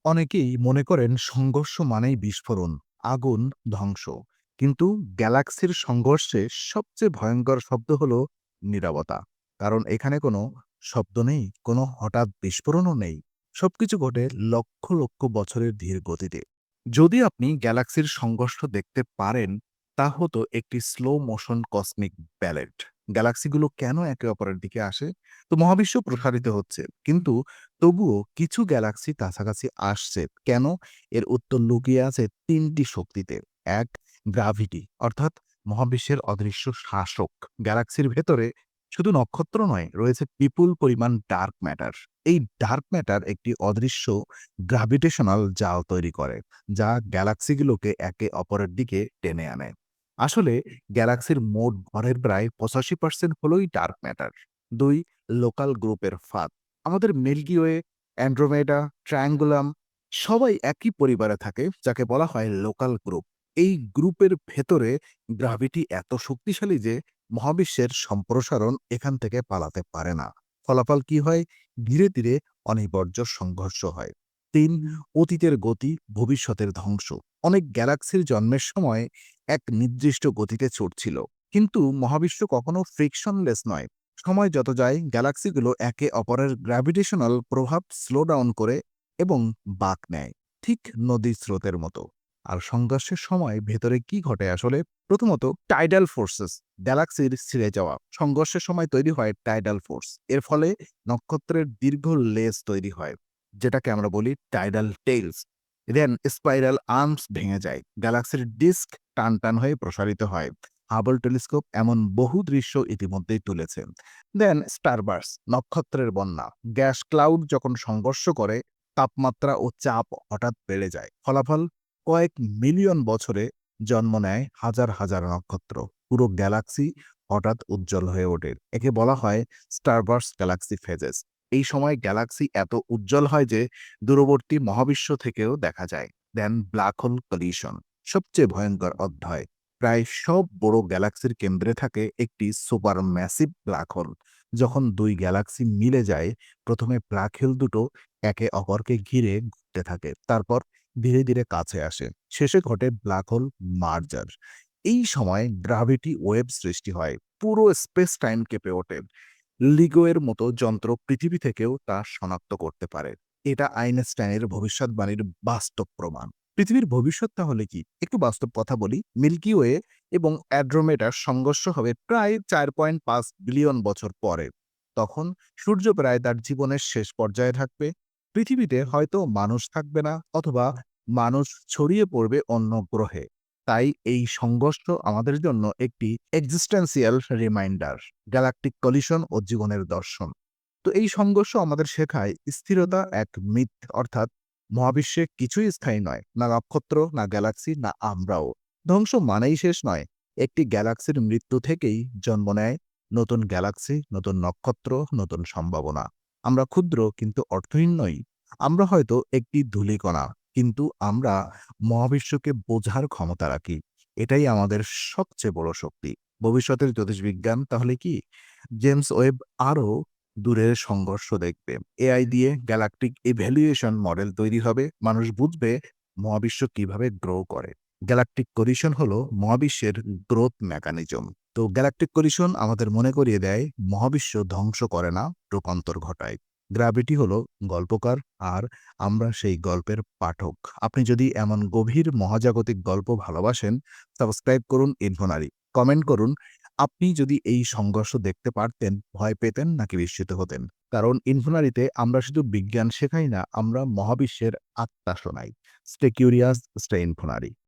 অনেকেই মনে করেন সংঘর্ষ মানেই বিস্ফোরণ, আগুন, ধ্বংস। কিন্তু গ্যালাক্সির সংঘর্ষে সবচেয়ে ভয়ঙ্কর শব্দ হলো নীরবতা। কারণ এখানে কোনো শব্দ নেই, কোনো হঠাৎ বিস্ফোরণও নেই। সবকিছু ঘটে লক্ষ লক্ষ বছরের ধীর গতিতে। যদি আপনি গ্যালাক্সির সংঘর্ষ দেখতে পারেন, তা হতো একটি স্লো মোশন কসমিক ব্যালেট। গ্যালাক্সিগুলো কেন একে অপরের দিকে আসে? তো মহাবিশ্ব প্রসারিত হচ্ছে, কিন্তু তবুও কিছু গ্যালাক্সি কাছাকাছি আসছে কেন? এর উত্তর লুকিয়ে আছে তিনটি শক্তিতে। এক, গ্র্যাভিটি, অর্থাৎ মহাবিশ্বের অদৃশ্য শাসক। গ্যালাক্সির ভেতরে শুধু নক্ষত্র নয়, রয়েছে বিপুল পরিমাণ ডার্ক ম্যাটার। এই ডার্ক ম্যাটার একটি অদৃশ্য গ্র্যাভিটেশনাল জাল তৈরি করে, যা গ্যালাক্সিগুলোকে একে অপরের দিকে টেনে আনে। আসলে গ্যালাক্সির মোট ভরের প্রায় ৮৫% হলোই ডার্ক ম্যাটার। দুই, লোকাল গ্রুপের ফাঁদ। আমাদের মিল্কি ওয়ে, অ্যান্ড্রোমেডা, ট্রায়াঙ্গুলাম সবাই একই পরিবারে থাকে, যাকে বলা হয় লোকাল গ্রুপ। এই গ্রুপের ভেতরে গ্র্যাভিটি এত শক্তিশালী যে মহাবিশ্বের সম্প্রসারণ এখান থেকে পালাতে পারে না। ফলাফল কি হয়? ধীরে ধীরে অনিবার্য সংঘর্ষ হয়। তিন, অতীতের গতি, ভবিষ্যতের ধ্বংস। অনেক গ্যালাক্সির জন্মের সময় এক নির্দিষ্ট গতিতে ছুটছিল, কিন্তু মহাবিশ্ব কখনো ফ্রিকশনলেস নয়। সময় যত যায়, গ্যালাক্সিগুলো একে অপরের গ্র্যাভিটেশনাল প্রভাব স্লো ডাউন করে এবং বাঁক নেয়, ঠিক নদীর স্রোতের মতো। আর সংঘর্ষের সময় ভেতরে কি ঘটে আসলে? প্রথমত, টাইডাল ফোর্সেস, গ্যালাক্সির ছিঁড়ে যাওয়া। সংঘর্ষের সময় তৈরি হয় টাইডাল ফোর্স। এর ফলে নক্ষত্রের দীর্ঘ লেজ তৈরি হয়, যেটাকে আমরা বলি টাইডাল টেইলস। দেন স্পাইরাল আর্মস ভেঙে যায়, গ্যালাক্সির ডিস্ক টান টান হয়ে প্রসারিত হয়। হাবল টেলিস্কোপ এমন বহু দৃশ্য ইতিমধ্যেই তুলেছে। দেন স্টারবার্স, নক্ষত্রের বন্যা। গ্যাস ক্লাউড যখন সংঘর্ষ করে, তাপমাত্রা ও চাপ হঠাৎ বেড়ে যায়। ফলাফল, কয়েক মিলিয়ন বছরে জন্ম নেয় হাজার হাজার নক্ষত্র। পুরো গ্যালাক্সি হঠাৎ উজ্জ্বল হয়ে ওঠে। একে বলা হয় স্টারবার্স গ্যালাক্সি ফেজেস। এই সময় গ্যালাক্সি এত উজ্জ্বল হয় যে দূরবর্তী মহাবিশ্ব থেকেও দেখা যায়। দেন ব্ল্যাক হোল কলিশন, সবচেয়ে ভয়ঙ্কর অধ্যায়। প্রায় সব বড় গ্যালাক্সির কেন্দ্রে থাকে একটি সুপার ম্যাসিভ ব্ল্যাক হোল। যখন দুই গ্যালাক্সি মিলে যায়, প্রথমে ব্ল্যাক হোল দুটো একে অপরকে ঘিরে ঘুরতে থাকে, তারপর ধীরে ধীরে কাছে আসে। শেষে ঘটে ব্ল্যাক হোল মার্জার। এই সময় গ্র্যাভিটি ওয়েভ সৃষ্টি হয়, পুরো স্পেস টাইম কেঁপে ওঠে। লিগোয়ের মতো যন্ত্র পৃথিবী থেকেও তা শনাক্ত করতে পারে। এটা আইনস্টাইনের ভবিষ্যৎবাণীর বাস্তব প্রমাণ। পৃথিবীর ভবিষ্যৎ তাহলে কি? একটু বাস্তব কথা বলি। মিল্কি ওয়ে এবং অ্যাড্রোমেডার সংঘর্ষ হবে প্রায় ৪.৫ বিলিয়ন বছর পরে। তখন সূর্য প্রায় তার জীবনের শেষ পর্যায়ে থাকবে। পৃথিবীতে হয়তো মানুষ থাকবে না, অথবা মানুষ ছড়িয়ে পড়বে অন্য গ্রহে। তাই এই সংঘর্ষ আমাদের জন্য একটি এক্সিস্টেন্সিয়াল রিমাইন্ডার, গ্যালাকটিক কলিশন ও জীবনের দর্শন। তো এই সংঘর্ষ আমাদের শেখায় স্থিরতা এক মিথ, অর্থাৎ মহাবিশ্বে কিছুই স্থায়ী নয়, না নক্ষত্র, না গ্যালাক্সি, না আমরাও। ধ্বংস মানেই শেষ নয়, একটি গ্যালাক্সির মৃত্যু থেকেই জন্ম নেয় নতুন গ্যালাক্সি, নতুন নক্ষত্র, নতুন সম্ভাবনা। আমরা ক্ষুদ্র কিন্তু অর্থহীন নই। আমরা হয়তো একটি ধূলিকণা, কিন্তু আমরা মহাবিশ্বকে বোঝার ক্ষমতা রাখি। এটাই আমাদের সবচেয়ে বড় শক্তি। ভবিষ্যতের জ্যোতিষবিজ্ঞান তাহলে কি? জেমস ওয়েব আরও দূরের সংঘর্ষ দেখবে। এআই দিয়ে গ্যালাকটিক ইভ্যালুয়েশন মডেল তৈরি হবে। মানুষ বুঝবে মহাবিশ্ব কিভাবে গ্রো করে। গ্যালাকটিক কলিশন হলো মহাবিশ্বের গ্রোথ মেকানিজম। তো গ্যালাকটিক কলিশন আমাদের মনে করিয়ে দেয় মহাবিশ্ব ধ্বংস করে না, রূপান্তর ঘটায়। গ্র্যাভিটি হলো গল্পকার, আর আমরা সেই গল্পের পাঠক। আপনি যদি এমন গভীর মহাজাগতিক গল্প ভালোবাসেন, সাবস্ক্রাইব করুন ইনফোনারি। কমেন্ট করুন, আপনি যদি এই সংঘর্ষ দেখতে পারতেন, ভয় পেতেন নাকি বিস্মিত হতেন? কারণ ইনফোনারিতে আমরা শুধু বিজ্ঞান শেখাই না, আমরা মহাবিশ্বের আত্মা শোনাই। Stay curious, stay ইনফোনারি।